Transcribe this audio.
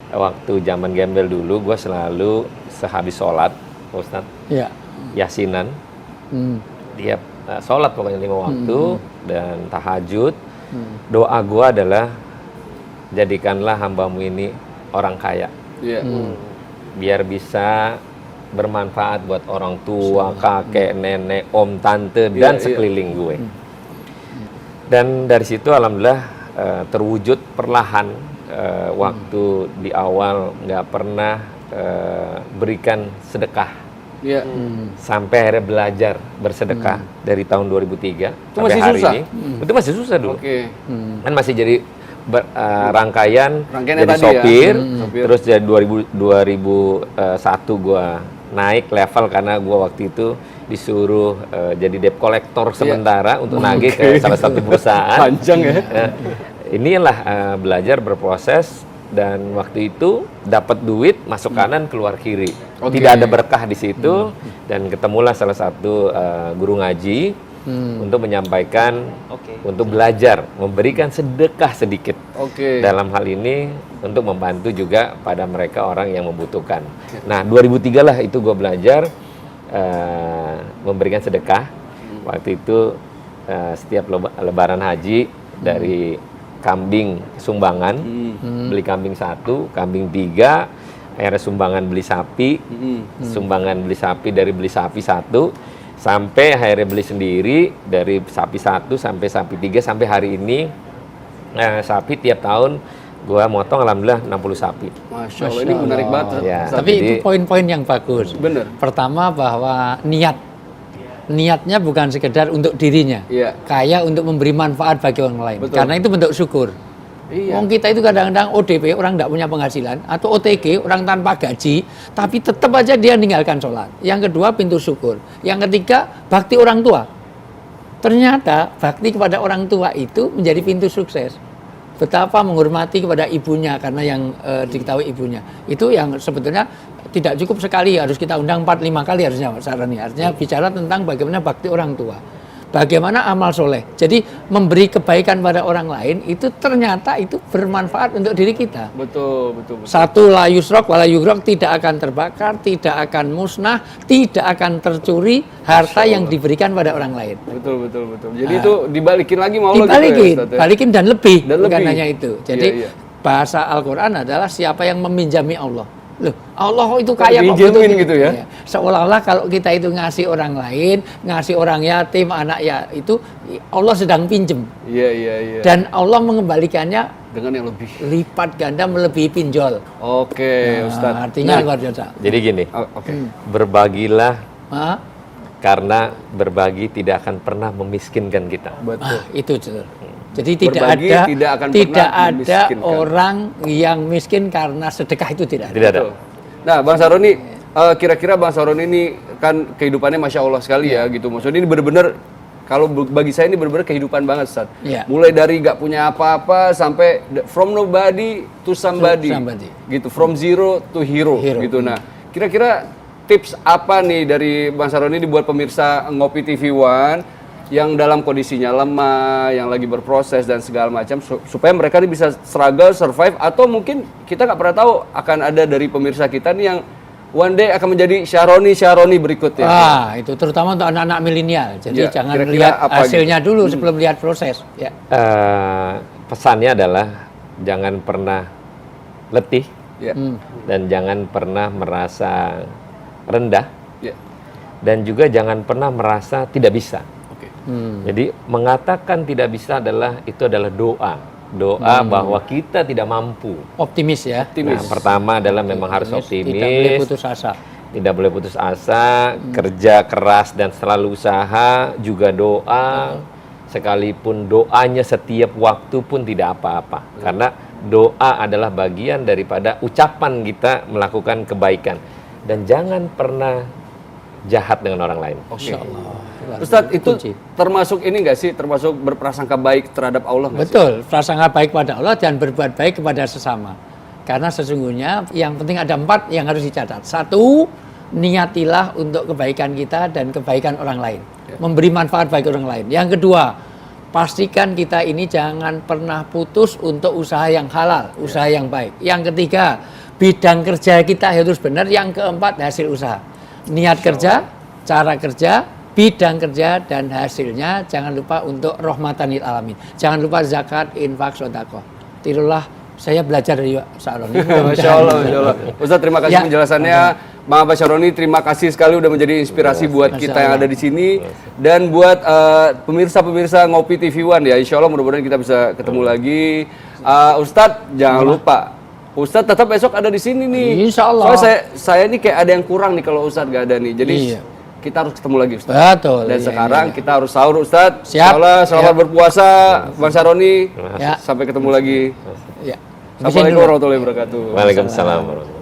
waktu zaman gembel dulu, gue selalu sehabis sholat, Ustadz, Ya. yasinan, tiap sholat pokoknya 5 waktu, dan tahajud. Doa gue adalah, jadikanlah hambamu ini orang kaya. Biar bisa bermanfaat buat orang tua, kakek, nenek, om, tante, dan sekeliling gue. Dan dari situ alhamdulillah terwujud perlahan. Waktu di awal nggak pernah berikan sedekah. Sampai akhirnya belajar bersedekah dari tahun 2003 Itu sampai masih hari susah? ini. Itu masih susah dulu. Kan masih jadi rangkaian Rangkaiannya jadi tadi sopir, Sopir. terus jadi 2001 gua naik level karena gua waktu itu disuruh jadi debt collector sementara untuk nagih ke salah satu perusahaan. Panjang ya. Inilah belajar berproses, dan waktu itu dapat duit masuk kanan keluar kiri. Tidak ada berkah di situ, dan ketemulah salah satu guru ngaji untuk menyampaikan, untuk belajar, memberikan sedekah sedikit. Dalam hal ini untuk membantu juga pada mereka orang yang membutuhkan. Nah, 2003 lah itu gue belajar memberikan sedekah. Waktu itu setiap lebaran haji dari kambing sumbangan, beli kambing 1, kambing 3, akhirnya sumbangan beli sapi, sumbangan beli sapi dari beli sapi 1, sampai akhirnya beli sendiri dari sapi 1 sampai sapi 3, sampai hari ini sapi tiap tahun gua motong alhamdulillah 60 sapi. Masya Allah, ini menarik banget. Ya, Tapi itu poin-poin yang bagus. Bener. Pertama bahwa niatnya bukan sekedar untuk dirinya, kaya untuk memberi manfaat bagi orang lain. Betul. Karena itu bentuk syukur. Wong kita itu kadang-kadang ODP, orang tidak punya penghasilan, atau OTG, orang tanpa gaji, tapi tetap aja dia meninggalkan sholat. Yang kedua, pintu syukur. Yang ketiga, bakti orang tua. Ternyata bakti kepada orang tua itu menjadi pintu sukses. Betapa menghormati kepada ibunya, karena yang diketahui ibunya. Itu yang sebetulnya tidak cukup sekali, harus kita undang 4-5 kali harusnya, Mas Saroni. Artinya bicara tentang bagaimana bakti orang tua. Bagaimana amal soleh. Jadi memberi kebaikan pada orang lain itu ternyata itu bermanfaat untuk diri kita. Betul. Satu, la yusrok wala yugrok, tidak akan terbakar, tidak akan musnah, tidak akan tercuri harta yang diberikan pada orang lain. Betul. Jadi itu dibalikin lagi mau Dibalikin, gitu ya, balikin dan lebih, bukan lebih. hanya itu. Jadi bahasa Al-Quran adalah siapa yang meminjami Allah. Loh, Allah itu kaya kok Pinjemin gitu ya. Seolah-olah kalau kita itu ngasih orang lain, ngasih orang yatim, anak ya itu Allah sedang pinjem. Iya. Dan Allah mengembalikannya Dengan yang lebih. lipat ganda melebihi pinjol. Ustaz. Artinya luar biasa. Jadi gini, berbagilah karena berbagi tidak akan pernah memiskinkan kita. Betul. Itu betul. Jadi Berbagi tidak akan pernah ada memiskinkan. orang yang miskin karena sedekah, itu tidak ada. Tidak ada. Nah, Bang Saroni, kira-kira Bang Saroni ini kan kehidupannya Masya Allah sekali ya gitu. Maksudnya ini benar-benar, kalau bagi saya ini benar-benar kehidupan banget, Ustaz. Mulai dari gak punya apa-apa sampai from nobody to somebody. Gitu, from zero to hero. Gitu. Nah, kira-kira tips apa nih dari Bang Saroni buat pemirsa Ngopi TV One yang dalam kondisinya lemah, yang lagi berproses dan segala macam, supaya mereka ini bisa struggle, survive, atau mungkin kita nggak pernah tahu akan ada dari pemirsa kita nih yang one day akan menjadi Syaroni berikutnya. Itu terutama untuk anak-anak milenial. Jadi jangan kira-kira lihat apa hasilnya dulu sebelum lihat proses. Pesannya adalah jangan pernah letih dan jangan pernah merasa rendah, dan juga jangan pernah merasa tidak bisa. Jadi mengatakan tidak bisa itu adalah doa bahwa kita tidak mampu. Optimis ya. Nah, pertama adalah memang harus optimis. Tidak boleh putus asa. Tidak boleh putus asa, kerja keras dan selalu usaha, juga doa. Sekalipun doanya setiap waktu pun tidak apa-apa. Karena doa adalah bagian daripada ucapan kita melakukan kebaikan. Dan jangan pernah jahat dengan orang lain. Ustadz, itu termasuk ini nggak sih, termasuk berprasangka baik terhadap Allah nggak sih? Betul, prasangka baik pada Allah dan berbuat baik kepada sesama. Karena sesungguhnya yang penting ada 4 yang harus dicatat. 1, niatilah untuk kebaikan kita dan kebaikan orang lain. Memberi manfaat bagi orang lain. Yang kedua, pastikan kita ini jangan pernah putus untuk usaha yang halal, usaha yang baik. Yang ketiga, bidang kerja kita harus benar. Yang keempat, hasil usaha. Niat kerja, cara kerja, bidang kerja, dan hasilnya jangan lupa untuk rahmatan lil alamin. Jangan lupa zakat, infak, sedekah. Tirulah, saya belajar dari Syaroni. Masya Allah, Masya Allah. Ustadz, terima kasih penjelasannya. Bang Abbas Syaroni, terima kasih sekali udah menjadi inspirasi buat kita yang ada di sini dan buat pemirsa-pemirsa Ngopi TV One ya. Insya Allah mudah-mudahan kita bisa ketemu lagi. Ustadz, jangan lupa. Ustadz tetap besok ada di sini nih. Insya Allah. Soalnya saya ini kayak ada yang kurang nih kalau Ustadz gak ada nih. Jadi kita harus ketemu lagi Ustadz. Betul. Dan sekarang kita harus sahur Ustadz. Siap. Selamat berpuasa Bang Syaroni. Ya. Sampai ketemu lagi. Ya. Assalamualaikum warahmatullahi wabarakatuh. Waalaikumsalam warahmatullahi wabarakatuh.